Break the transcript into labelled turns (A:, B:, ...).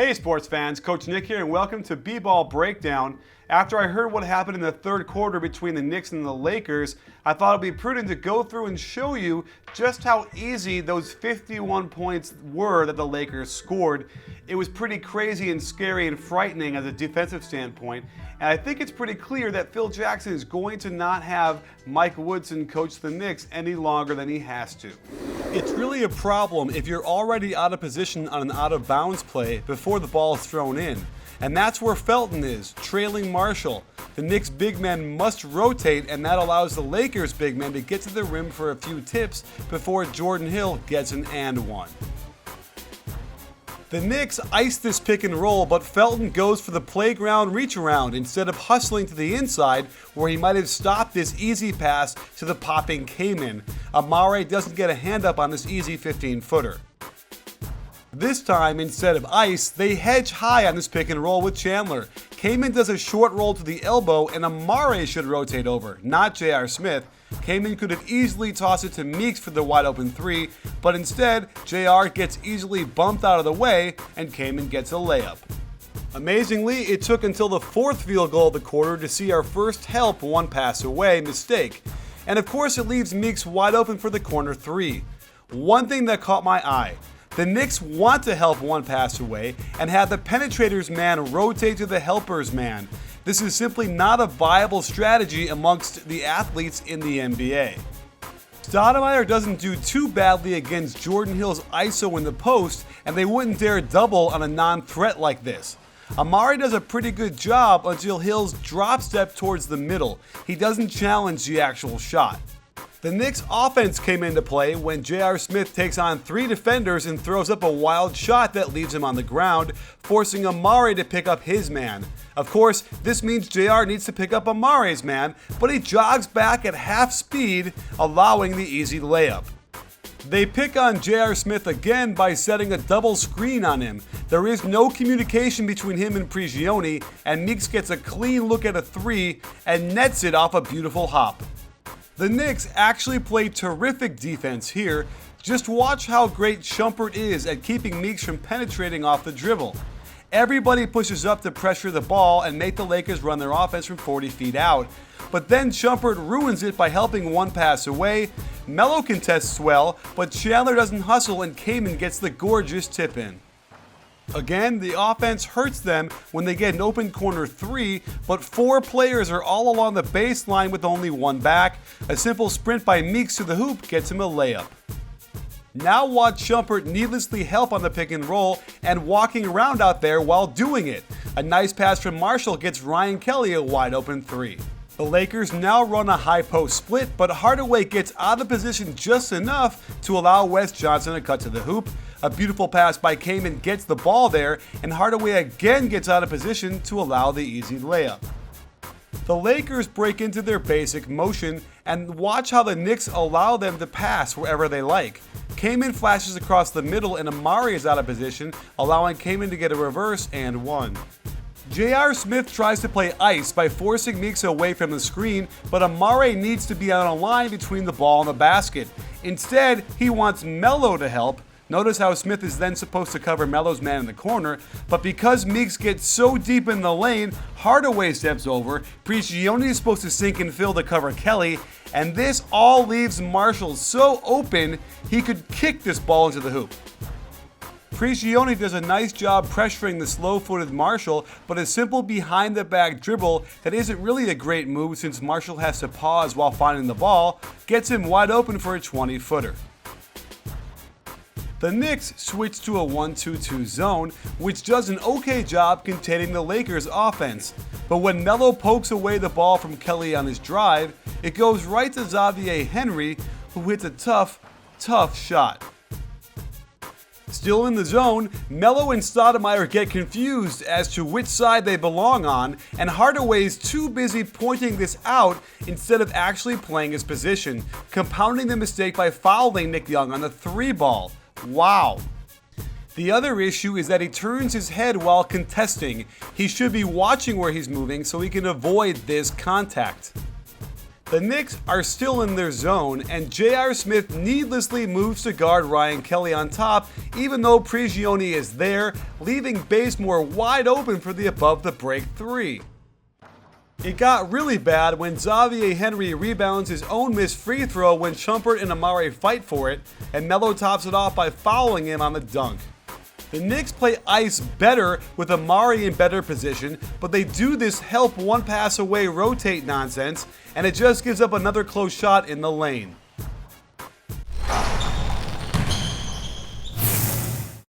A: Hey sports fans, Coach Nick here and welcome to B-Ball Breakdown. After I heard what happened in the third quarter between the Knicks and the Lakers, I thought it'd be prudent to go through and show you just how easy those 51 points were that the Lakers scored. It was pretty crazy and scary and frightening as a defensive standpoint, and I think it's pretty clear that Phil Jackson is going to not have Mike Woodson coach the Knicks any longer than he has to. It's really a problem if you're already out of position on an out-of-bounds play before the ball is thrown in. And that's where Felton is, trailing Marshall. The Knicks big men must rotate, and that allows the Lakers big men to get to the rim for a few tips before Jordan Hill gets an and one. The Knicks ice this pick and roll, but Felton goes for the playground reach around instead of hustling to the inside where he might have stopped this easy pass to the popping Kaman. Amare doesn't get a hand up on this easy 15-footer. This time, instead of ice, they hedge high on this pick and roll with Chandler. Kaman does a short roll to the elbow and Amare should rotate over, not J.R. Smith. Kaman could have easily tossed it to Meeks for the wide open three, but instead, J.R. gets easily bumped out of the way and Kaman gets a layup. Amazingly, it took until the fourth field goal of the quarter to see our first help one pass away mistake. And of course it leaves Meeks wide open for the corner three. One thing that caught my eye: the Knicks want to help one pass away and have the penetrators man rotate to the helpers man. This is simply not a viable strategy amongst the athletes in the NBA. Stoudemire doesn't do too badly against Jordan Hill's ISO in the post, and they wouldn't dare double on a non-threat like this. Amare does a pretty good job until Hill's drop step towards the middle. He doesn't challenge the actual shot. The Knicks offense came into play when J.R. Smith takes on three defenders and throws up a wild shot that leaves him on the ground, forcing Amare to pick up his man. Of course, this means J.R. needs to pick up Amare's man, but he jogs back at half speed, allowing the easy layup. They pick on J.R. Smith again by setting a double screen on him. There is no communication between him and Prigioni, and Meeks gets a clean look at a three and nets it off a beautiful hop. The Knicks actually play terrific defense here. Just watch how great Shumpert is at keeping Meeks from penetrating off the dribble. Everybody pushes up to pressure the ball and make the Lakers run their offense from 40 feet out. But then Shumpert ruins it by helping one pass away. Melo contests well, but Chandler doesn't hustle and Kaman gets the gorgeous tip in. Again, the offense hurts them when they get an open corner three, but four players are all along the baseline with only one back. A simple sprint by Meeks to the hoop gets him a layup. Now watch Shumpert needlessly help on the pick and roll and walking around out there while doing it. A nice pass from Marshall gets Ryan Kelly a wide open three. The Lakers now run a high post split, but Hardaway gets out of position just enough to allow Wes Johnson to cut to the hoop. A beautiful pass by Kaman gets the ball there, and Hardaway again gets out of position to allow the easy layup. The Lakers break into their basic motion, and watch how the Knicks allow them to pass wherever they like. Kaman flashes across the middle and Amare is out of position, allowing Kaman to get a reverse and one. J.R. Smith tries to play ice by forcing Meeks away from the screen, but Amare needs to be on a line between the ball and the basket. Instead, he wants Melo to help. Notice how Smith is then supposed to cover Melo's man in the corner, but because Meeks gets so deep in the lane, Hardaway steps over, Prigioni is supposed to sink and fill to cover Kelly, and this all leaves Marshall so open he could kick this ball into the hoop. Prigioni does a nice job pressuring the slow-footed Marshall, but a simple behind-the-back dribble that isn't really a great move since Marshall has to pause while finding the ball gets him wide open for a 20-footer. The Knicks switch to a 1-2-2 zone, which does an okay job containing the Lakers' offense. But when Melo pokes away the ball from Kelly on his drive, it goes right to Xavier Henry, who hits a tough shot. Still in the zone, Melo and Stoudemire get confused as to which side they belong on, and Hardaway's too busy pointing this out instead of actually playing his position, compounding the mistake by fouling Nick Young on the three ball. Wow. The other issue is that he turns his head while contesting. He should be watching where he's moving so he can avoid this contact. The Knicks are still in their zone, and J.R. Smith needlessly moves to guard Ryan Kelly on top, even though Prigioni is there, leaving Bazemore wide open for the above-the-break three. It got really bad when Xavier Henry rebounds his own missed free throw when Shumpert and Amare fight for it, and Melo tops it off by fouling him on the dunk. The Knicks play ice better with Amare in better position, but they do this help one pass away rotate nonsense, and it just gives up another close shot in the lane.